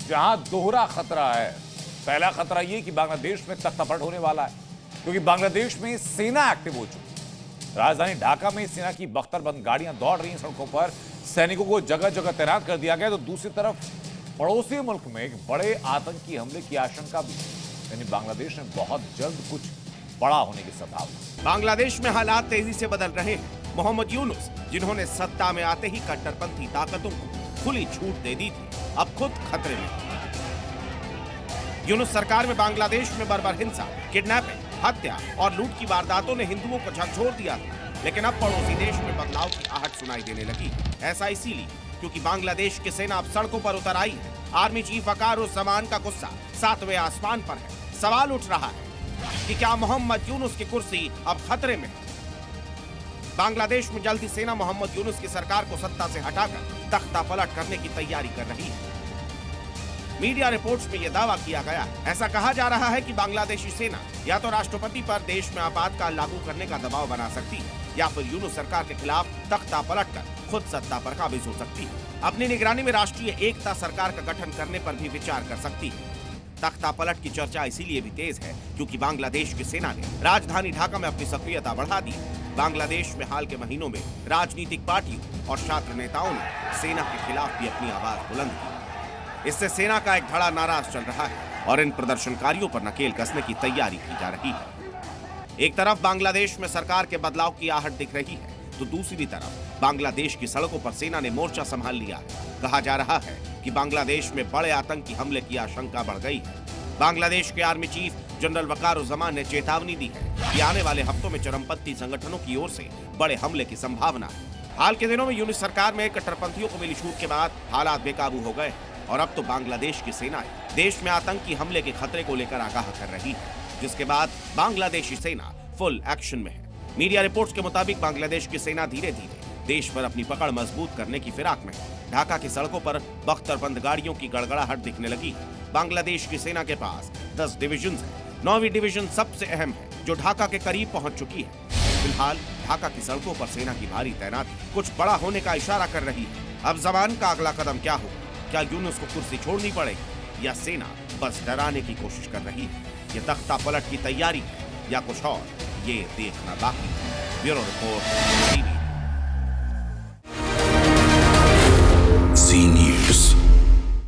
जहां दोहरा खतरा है। पहला खतरा यह कि बांग्लादेश में तख्तापलट होने वाला है, क्योंकि बांग्लादेश में सेना एक्टिव हो चुकी है। राजधानी ढाका में सेना की बख्तरबंद गाड़ियां दौड़ रही हैं सड़कों पर, सैनिकों को जगह जगह तैनात कर दिया गया। तो दूसरी तरफ पड़ोसी मुल्क में एक बड़े आतंकी हमले की आशंका भी, यानी बांग्लादेश में बहुत जल्द कुछ बड़ा होने की संभावना। बांग्लादेश में हालात तेजी से बदल रहे हैं। मोहम्मद यूनुस, जिन्होंने सत्ता में आते ही कट्टरपंथी ताकतों को खुली छूट दे दी थी, अब खुद खतरे में। यूनुस सरकार में बांग्लादेश में बर्बर हिंसा, किडनैपिंग, हत्या और लूट की वारदातों ने हिंदुओं को झकझोर दिया था। लेकिन अब पड़ोसी देश में बदलाव की आहट सुनाई देने लगी। ऐसा इसीलिए क्योंकि बांग्लादेश की सेना अब सड़कों पर उतर आई है। आर्मी चीफ वकारुज़्ज़मान का गुस्सा 7वें आसमान पर है। सवाल उठ रहा है कि क्या मोहम्मद यूनुस की कुर्सी अब खतरे में है? बांग्लादेश में जल्द ही सेना मोहम्मद यूनुस की सरकार को सत्ता से हटाकर तख्ता पलट करने की तैयारी कर रही है। मीडिया रिपोर्ट्स में यह दावा किया गया है। ऐसा कहा जा रहा है कि बांग्लादेशी सेना या तो राष्ट्रपति पर देश में आपातकाल लागू करने का दबाव बना सकती है, या फिर यूनुस सरकार के खिलाफ तख्ता पलटकर खुद सत्ता पर काबिज हो सकती है। अपनी निगरानी में राष्ट्रीय एकता सरकार का गठन करने पर भी विचार कर सकती है। तख्ता पलट की चर्चा इसीलिए भी तेज है क्योंकि बांग्लादेश की सेना ने राजधानी ढाका में अपनी सक्रियता बढ़ा दी है। बांग्लादेश में हाल के महीनों में राजनीतिक पार्टियों और छात्र नेताओं ने सेना के खिलाफ भी अपनी आवाज बुलंद की। इससे सेना का एक धड़ा नाराज चल रहा है और इन प्रदर्शनकारियों पर नकेल कसने की तैयारी की जा रही है। एक तरफ बांग्लादेश में सरकार के बदलाव की आहट दिख रही है, तो दूसरी तरफ बांग्लादेश की सड़कों पर सेना ने मोर्चा संभाल लिया है। कहा जा रहा है कि बांग्लादेश में बड़े आतंकी हमले की आशंका बढ़ गई है। बांग्लादेश के आर्मी चीफ जनरल वकारुज़्ज़मान ने चेतावनी दी है कि आने वाले हफ्तों में चरमपंथी संगठनों की ओर से बड़े हमले की संभावना है। हाल के दिनों में यूनुस सरकार में कट्टरपंथियों को मिली छूट के बाद हालात बेकाबू हो गए और अब तो बांग्लादेश की सेना देश में आतंकी हमले के खतरे को लेकर आगाह कर रही है, जिसके बाद बांग्लादेशी सेना फुल एक्शन में है। मीडिया रिपोर्ट्स के मुताबिक बांग्लादेश की सेना धीरे धीरे देश पर अपनी पकड़ मजबूत करने की फिराक में है। ढाका की सड़कों पर बख्तरबंद गाड़ियों की गड़गड़ाहट दिखने लगी है। बांग्लादेश की सेना के पास 10 डिविजन है। 9वीं डिवीजन सबसे अहम है, जो ढाका के करीब पहुंच चुकी है। फिलहाल ढाका की सड़कों पर सेना की भारी तैनाती कुछ बड़ा होने का इशारा कर रही है। अब ज़मान का अगला कदम क्या होगा? क्या यूनुस को कुर्सी छोड़नी पड़ेगी या सेना बस डराने की कोशिश कर रही है? ये तख्ता पलट की तैयारी है या कुछ और, ये देखना बाकी है। Bureau report.